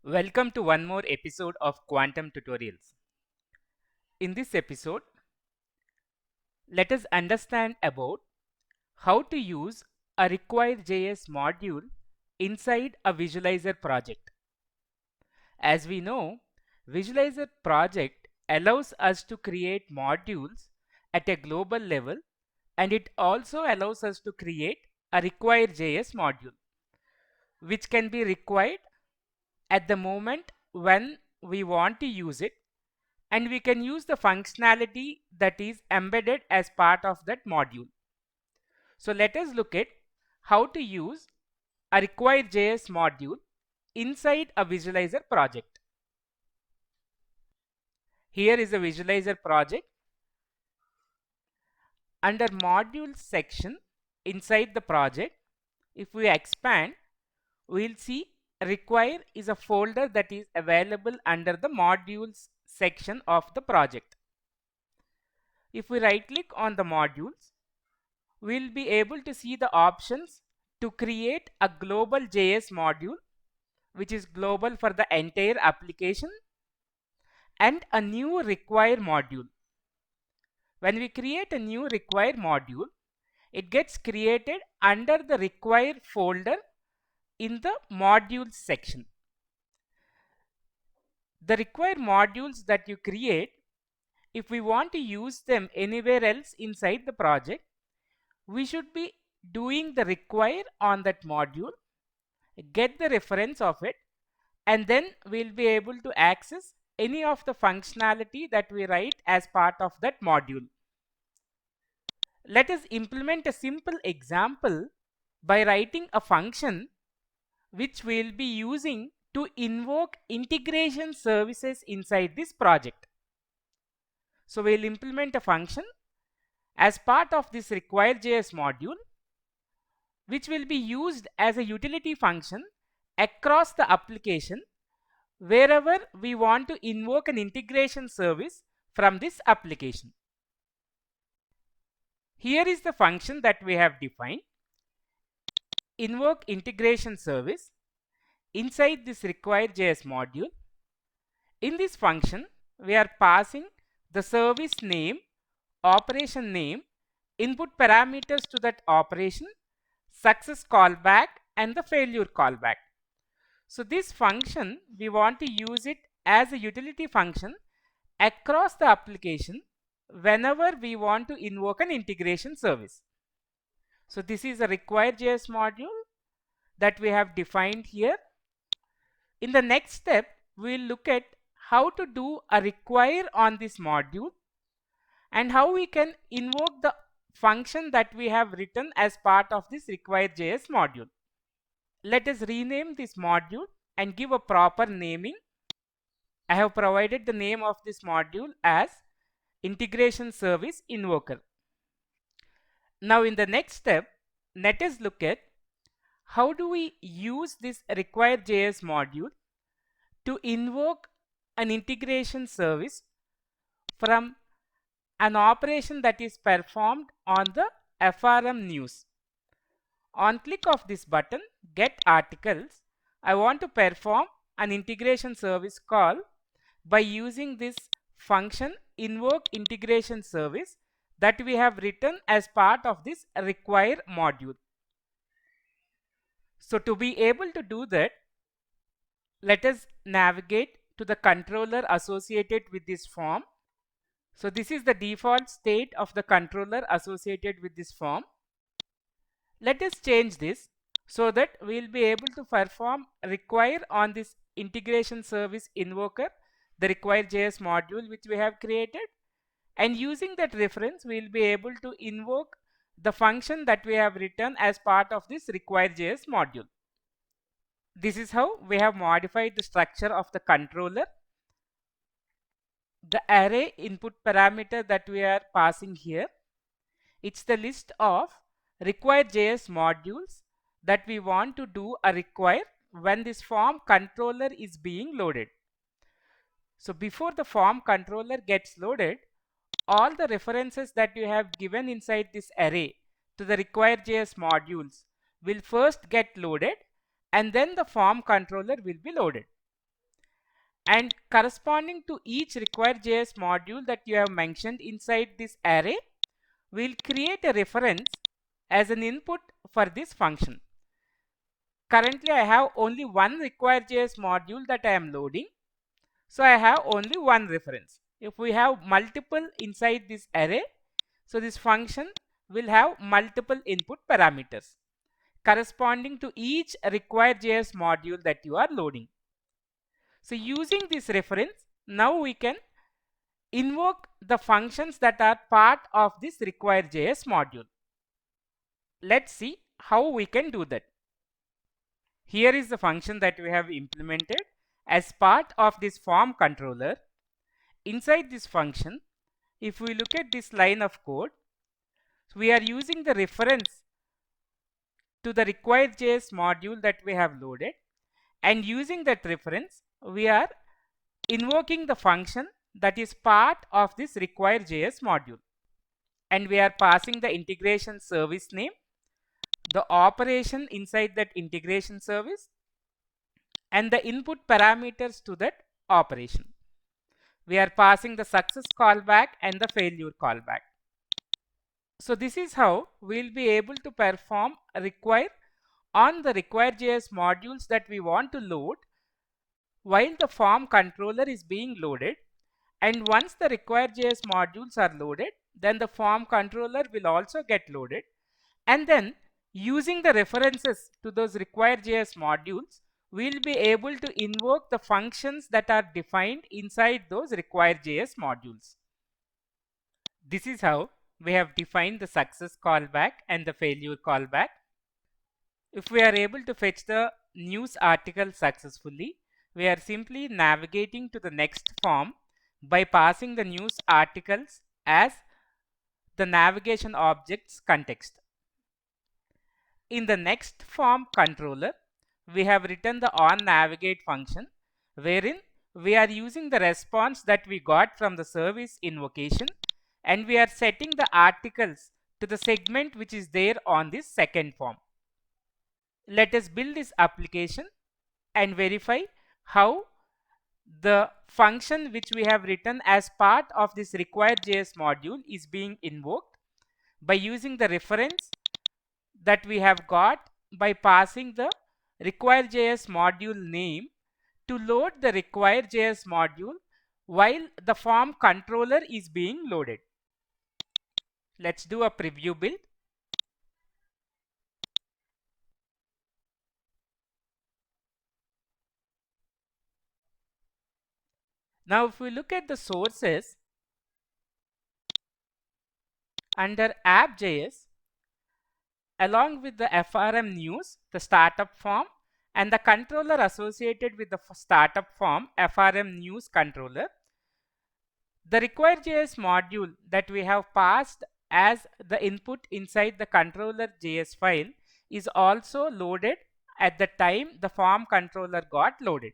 Welcome to one more episode of Quantum Tutorials. In this episode, let us understand about how to use a Require.js module inside a Visualizer project. As we know, Visualizer project allows us to create modules at a global level, and it also allows us to create a Require.js module which can be required at the moment when we want to use it, and we can use the functionality that is embedded as part of that module. So let us look at how to use a Require.js module inside a Visualizer project. Here is a Visualizer project. Under modules section inside the project, if we expand, we'll see require is a folder that is available under the modules section of the project. If we right click on the modules, we'll be able to see the options to create a global JS module which is global for the entire application, and a new require module. When we create a new require module, it gets created under the require folder in the modules section. The require modules that you create, if we want to use them anywhere else inside the project, we should be doing the require on that module, get the reference of it, and then we'll be able to access any of the functionality that we write as part of that module. Let us implement a simple example by writing a function which we'll be using to invoke integration services inside this project. So we'll implement a function as part of this Require.js module, which will be used as a utility function across the application wherever we want to invoke an integration service from this application. Here is the function that we have defined: invoke integration service inside this Require.js module. In this function, we are passing the service name, operation name, input parameters to that operation, success callback, and the failure callback. So this function, we want to use it as a utility function across the application whenever we want to invoke an integration service. So this is a Require.js module that we have defined here. In the next step, we'll look at how to do a require on this module and how we can invoke the function that we have written as part of this Require.js module. Let us rename this module and give a proper naming. I have provided the name of this module as Integration Service Invoker. Now in the next step, let us look at how do we use this Require.js module to invoke an integration service from an operation that is performed on the FRM news. On click of this button, Get Articles, I want to perform an integration service call by using this function invoke integration service that we have written as part of this require module. So to be able to do that, let us navigate to the controller associated with this form. So this is the default state of the controller associated with this form. Let us change this so that we'll be able to perform require on this integration service invoker, the Require.js module which we have created, and using that reference we'll be able to invoke the function that we have written as part of this Require.js module. This is how we have modified the structure of the controller. The array input parameter that we are passing here, it's the list of Require.js modules that we want to do a require when this form controller is being loaded. So before the form controller gets loaded, all the references that you have given inside this array to the Require.js modules will first get loaded, and then the form controller will be loaded. and corresponding to each required JS module that you have mentioned inside this array, we'll create a reference as an input for this function. Currently I have only one required JS module that I am loading, so I have only one reference. If we have multiple inside this array, so this function will have multiple input parameters corresponding to each required JS module that you are loading. So using this reference, now we can invoke the functions that are part of this required JS module. Let's see how we can do that. Here is the function that we have implemented as part of this form controller. Inside this function, if we look at this line of code, we are using the reference to the required JS module that we have loaded, and using that reference we are invoking the function that is part of this required JS module, and we are passing the integration service name, the operation inside that integration service, and the input parameters to that operation. We are passing the success callback and the failure callback. So this is how we will be able to perform require on the required JS modules that we want to load while the form controller is being loaded. And once the required JS modules are loaded, then the form controller will also get loaded, and then using the references to those required JS modules, we'll be able to invoke the functions that are defined inside those required JS modules. This is how we have defined the success callback and the failure callback. If we are able to fetch the news article successfully, we are simply navigating to the next form by passing the news articles as the navigation object's context. In the next form controller, we have written the onNavigate function, wherein we are using the response that we got from the service invocation, and we are setting the articles to the segment which is there on this second form. Let us build this application and verify how the function which we have written as part of this required JS module is being invoked by using the reference that we have got by passing the required JS module name to load the required JS module while the form controller is being loaded. Let's do a preview build. Now if we look at the sources under app.js, along with the FRM news, the startup form, and the controller associated with the startup form, FRM news controller, the required JS module that we have passed as the input inside the controller JS file is also loaded at the time the form controller got loaded.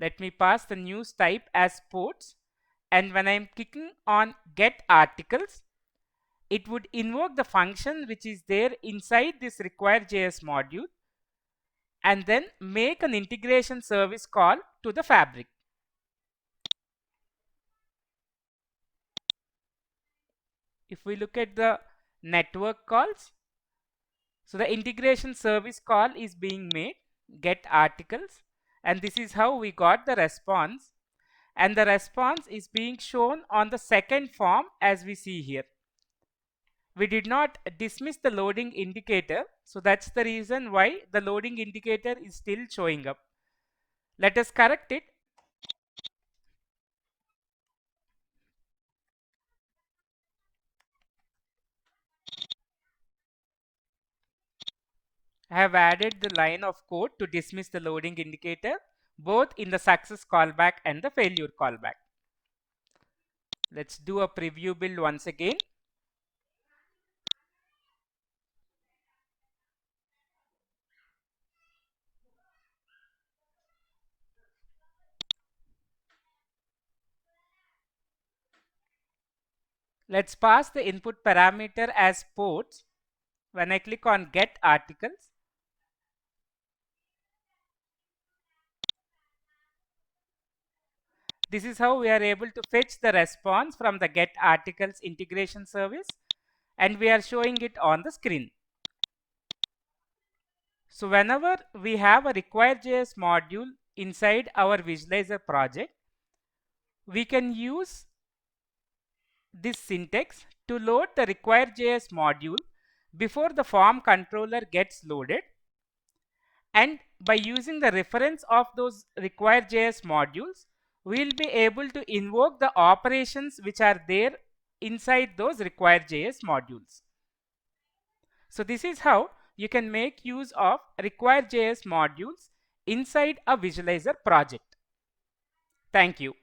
Let me pass the news type as sports, and when I am clicking on get articles, it would invoke the function which is there inside this required JS module and then make an integration service call to the fabric. If we look at the network calls, so the integration service call is being made, get articles, and this is how we got the response, and the response is being shown on the second form as we see here. We did not dismiss the loading indicator, so that's the reason why the loading indicator is still showing up. Let us correct it. I have added the line of code to dismiss the loading indicator both in the success callback and the failure callback. Let's do a preview build once again. Let's pass the input parameter as ports. When I click on get articles, This is how we are able to fetch the response from the get articles integration service, and we are showing it on the screen. So whenever we have a require.js module inside our visualizer project, we can use this syntax to load the require.js module before the form controller gets loaded, and by using the reference of those require.js modules, we will be able to invoke the operations which are there inside those require.js modules. So this is how you can make use of require.js modules inside a visualizer project. Thank you.